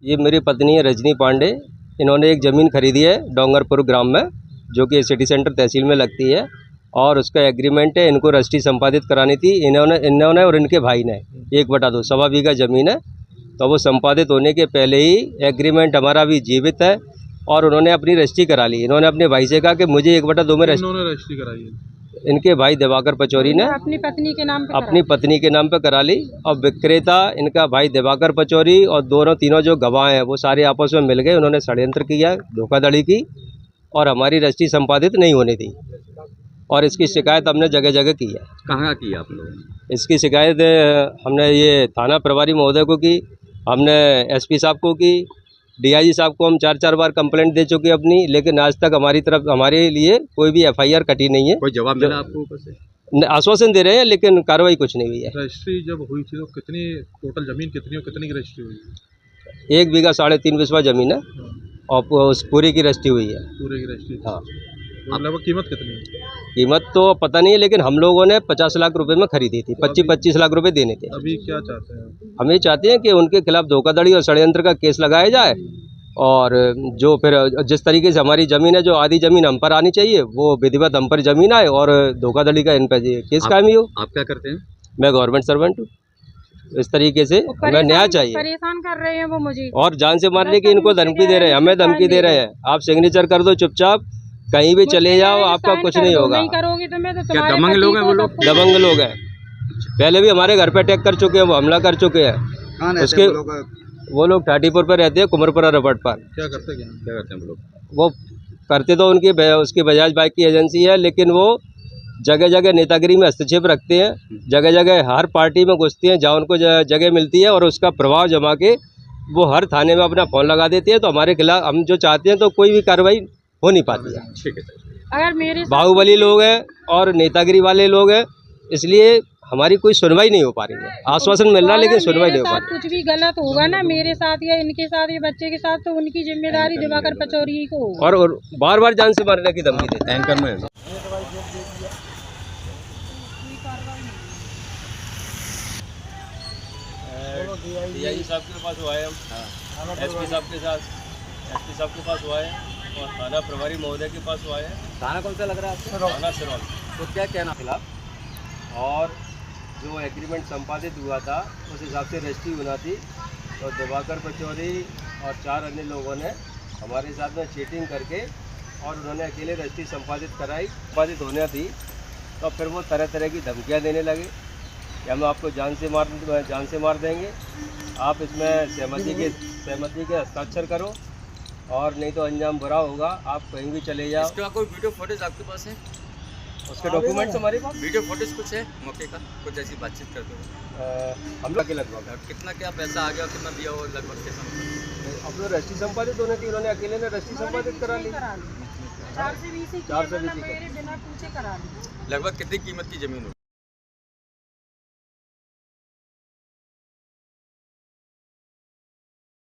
ये मेरी पत्नी है रजनी पांडे। इन्होंने एक ज़मीन खरीदी है डोंगरपुर ग्राम में, जो कि सिटी सेंटर तहसील में लगती है, और उसका एग्रीमेंट है। इनको रजिस्ट्री संपादित करानी थी। इन्होंने और इनके भाई ने 1/2 सवा बीघा ज़मीन है, तो वो संपादित होने के पहले ही एग्रीमेंट हमारा भी जीवित है और उन्होंने अपनी रजिस्ट्री करा ली। इन्होंने अपने भाई से कहा कि मुझे 1/2 में रजिस्ट्री कराई है। इनके भाई दिवाकर पचौरी ने अपनी पत्नी के नाम पे करा ली। और विक्रेता इनका भाई दिवाकर पचौरी और तीनों जो गवाह हैं वो सारे आपस में मिल गए। उन्होंने षड्यंत्र किया, धोखाधड़ी की और हमारी रजिस्ट्री संपादित नहीं होने दी। और इसकी शिकायत हमने जगह जगह की है। कहाँ की आप लोग? इसकी शिकायत हमने ये थाना प्रभारी महोदय को की, हमने एसपी साहब को की, डीआईजी साहब को हम 4 बार कंप्लेंट दे चुके अपनी, लेकिन आज तक हमारे लिए कोई भी एफआईआर कटी नहीं है। कोई जवाब मिला आपको ऊपर से? आश्वासन दे रहे हैं लेकिन कार्रवाई कुछ नहीं हुई है। रजिस्ट्री जब हुई थी तो कितनी टोटल जमीन कितनी और कितनी की रजिस्ट्री हुई? 1 बीघा 3.5 बिस्वा जमीन है और उस पूरी की रजिस्ट्री हुई है। पूरे की रजिस्ट्री? हाँ। लगभग कीमत कितनी है? कीमत तो पता नहीं है, लेकिन हम लोगों ने 50 लाख रुपए में खरीदी थी। 25 लाख रुपए देने थे। अभी क्या चाहते हैं? हम ये चाहते हैं कि उनके खिलाफ धोखाधड़ी और षड्यंत्र का केस लगाया जाए, और जो फिर जिस तरीके से हमारी ज़मीन है, जो आधी ज़मीन हम पर आनी चाहिए, वो विधिवत हम पर ज़मीन आए और धोखाधड़ी का इन पर केस कायम ही हो। आप क्या करते हैं? मैं गवर्नमेंट सर्वेंट हूँ। इस तरीके से हमें न्याय चाहिए। परेशान कर रहे हैं वो मुझे, और जान से मारने की इनको धमकी दे रहे हैं, हमें धमकी दे रहे हैं। आप सिग्नेचर कर दो चुपचाप, कहीं भी चले जाओ, आपका कुछ नहीं होगा। नहीं करोगी तो मैं तो क्या दबंग लोग हैं वो लोग? दबंग लोग हैं। पहले भी हमारे घर पे अटैक कर चुके हैं, वो हमला कर चुके हैं। उसके वो लोग ठाटीपुर पर रहते हैं, कुमरपुरा रबट पर। क्या करते हैं वो लोग? वो करते तो उसकी बजाज बाइक की एजेंसी है, लेकिन वो जगह जगह नेतागिरी में हस्तक्षेप रखते हैं। जगह जगह हर पार्टी में घुसते हैं जहाँ उनको जगह मिलती है, और उसका प्रभाव जमा के वो हर थाने में अपना फ़ोन लगा देते हैं। तो हमारे खिलाफ हम जो चाहते हैं तो कोई भी कार्रवाई हो नहीं पाती है। ठीक है सर। अगर मेरे बाहुबली लोग हैं और नेतागिरी वाले लोग हैं, इसलिए हमारी कोई सुनवाई नहीं हो पा रही है। आश्वासन मिल रहा है लेकिन सुनवाई नहीं हो पा रही। कुछ भी गलत होगा ना मेरे साथ या इनके साथ या बच्चे के साथ, तो उनकी जिम्मेदारी दिवाकर पचौरी को होगा। और बार बार जान से मारने की धमकी देते हैं। एंकर में डीआईजी साहब के पास हुआ है, हम एसपी साहब के पास हुआ है, और थाना प्रभारी महोदय के पास हुआ है। थाना कौन सा लग रहा है आपको? थाना सिरौल। तो क्या कहना खिलाफ? और जो एग्रीमेंट संपादित हुआ था उस हिसाब से रजिस्ट्री होना थी, तो दिवाकर पचौरी और 4 अन्य लोगों ने हमारे साथ में चीटिंग करके और उन्होंने अकेले रजिस्ट्री संपादित होने थी। तो फिर वो तरह तरह की धमकियां देने लगे कि हम आपको जान से मार देंगे, आप इसमें सहमति के हस्ताक्षर करो, और नहीं तो अंजाम बुरा होगा, आप कहीं भी चले जाओ। इसके कोई वीडियो फुटेज आपके पास है? उसके डॉक्यूमेंट्स हमारे पास। वीडियो फुटेज कुछ है मौके का, कुछ ऐसी बातचीत करते हो? हम लोग के लगभग कितना क्या पैसा आ गया, कितना दिया हो, लगभग कैसा? अब लोग रजिस्ट्री संपादित होने थी, उन्होंने अकेले ने रजिस्ट्री संपादित करा ली। 4 से 20 4 से 20 बिना पूछे करा ली। लगभग कितनी कीमत की जमीन हो?